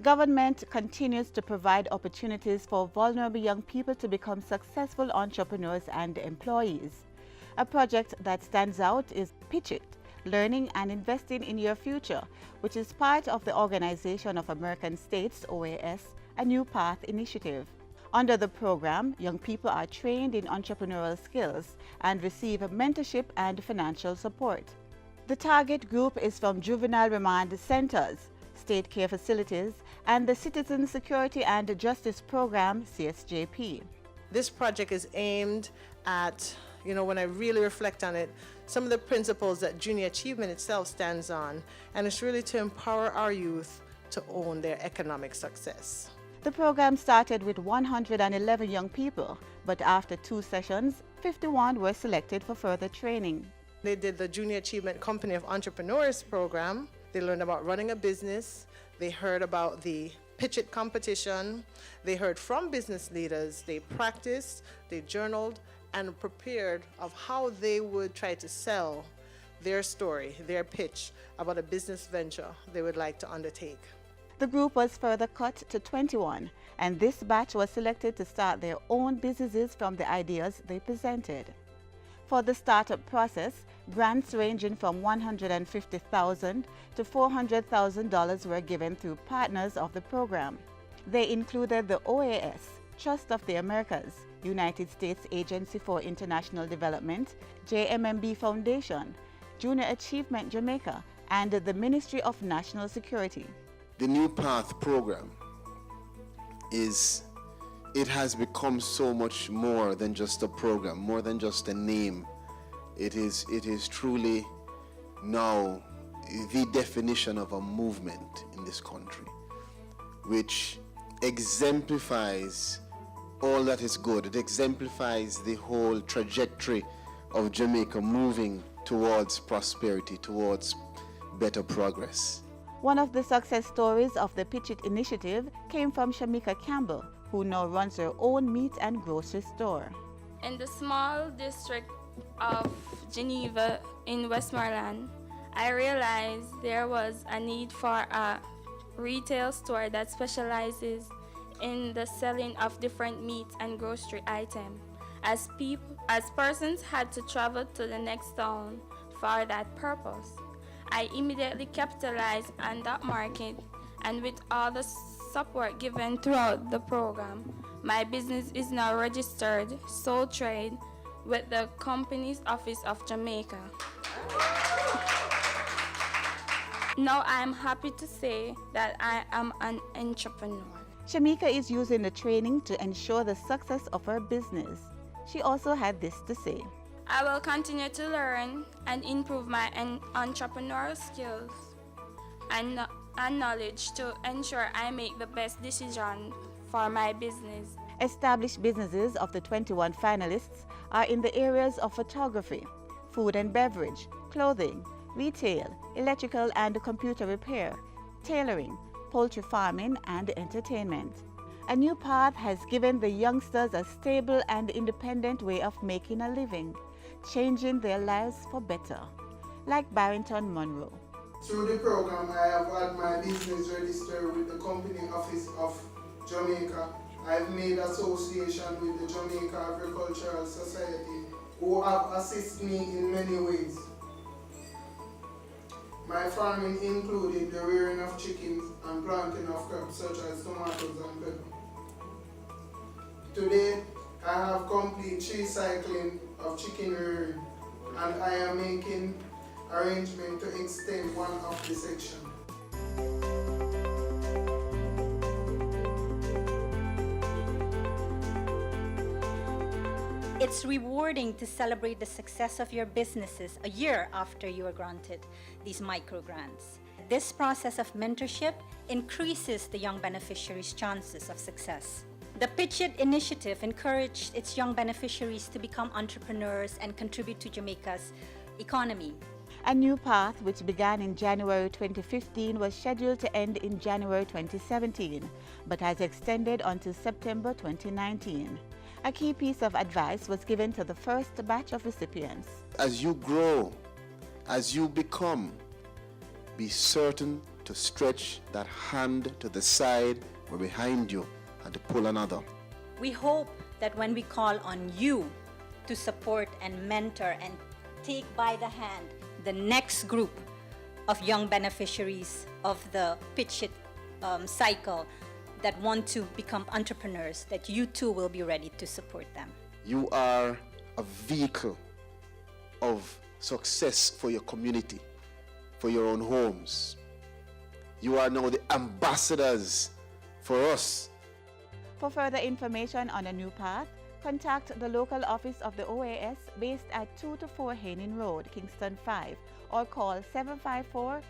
Government continues to provide opportunities for vulnerable young people to become successful entrepreneurs and employees. A project that stands out is Pitch It, Learning and Investing in Your Future, which is part of the Organization of American States, OAS, a New Path initiative. Under the program, young people are trained in entrepreneurial skills and receive mentorship and financial support. The target group is from juvenile remand centers, state care facilities, and the Citizen Security and Justice Program, CSJP. This project is aimed at, when I really reflect on it, some of the principles that junior achievement itself stands on, and it's really to empower our youth to own their economic success. The program started with 111 young people, but after 2 sessions, 51 were selected for further training. They did the Junior Achievement Company of Entrepreneurs program. They learned about running a business. They heard about the Pitch It competition. They heard from business leaders. They practiced, they journaled, and prepared of how they would try to sell their story, their pitch about a business venture they would like to undertake. The group was further cut to 21, and this batch was selected to start their own businesses from the ideas they presented. For the startup process, grants ranging from $150,000 to $400,000 were given through partners of the program. They included the OAS, Trust of the Americas, United States Agency for International Development, JMMB Foundation, Junior Achievement Jamaica, and the Ministry of National Security. The New Path program it has become so much more than just a program, more than just a name. It is truly now the definition of a movement in this country, which exemplifies all that is good. It exemplifies the whole trajectory of Jamaica moving towards prosperity, towards better progress. One of the success stories of the Pitch It initiative came from Shamika Campbell, who now runs her own meat and grocery store. In the small district of Geneva in Westmoreland, I realized there was a need for a retail store that specializes in the selling of different meat and grocery items, as persons had to travel to the next town for that purpose. I immediately capitalized on that market, and with all the support given throughout the program, my business is now registered sole trade with the Companies Office of Jamaica. Now I am happy to say that I am an entrepreneur. Shamika is using the training to ensure the success of her business. She also had this to say. I will continue to learn and improve my entrepreneurial skills and knowledge to ensure I make the best decision for my business. Established businesses of the 21 finalists are in the areas of photography, food and beverage, clothing, retail, electrical and computer repair, tailoring, poultry farming, and entertainment. A New Path has given the youngsters a stable and independent way of making a living, changing their lives for better, like Barrington Monroe. Through the program, I have had my business registered with the Company Office of Jamaica. I have made association with the Jamaica Agricultural Society, who have assisted me in many ways. My farming included the rearing of chickens and planting of crops such as tomatoes and pepper. Today, I have complete tree cycling of chicken rearing, and I am making arrangement to extend one of the section. It's rewarding to celebrate the success of your businesses a year after you are granted these micro-grants. This process of mentorship increases the young beneficiaries' chances of success. The Pitch It initiative encouraged its young beneficiaries to become entrepreneurs and contribute to Jamaica's economy. A New Path, which began in January 2015, was scheduled to end in January 2017, but has extended until September 2019. A key piece of advice was given to the first batch of recipients. As you grow, as you become, be certain to stretch that hand to the side or behind you and to pull another. We hope that when we call on you to support and mentor and take by the hand the next group of young beneficiaries of the Pitch It cycle that want to become entrepreneurs, that you too will be ready to support them. You are a vehicle of success for your community, for your own homes. You are now the ambassadors for us. For further information on a new path, contact the local office of the OAS based at 2-4 Haining Road, Kingston 5, or call 754-3378.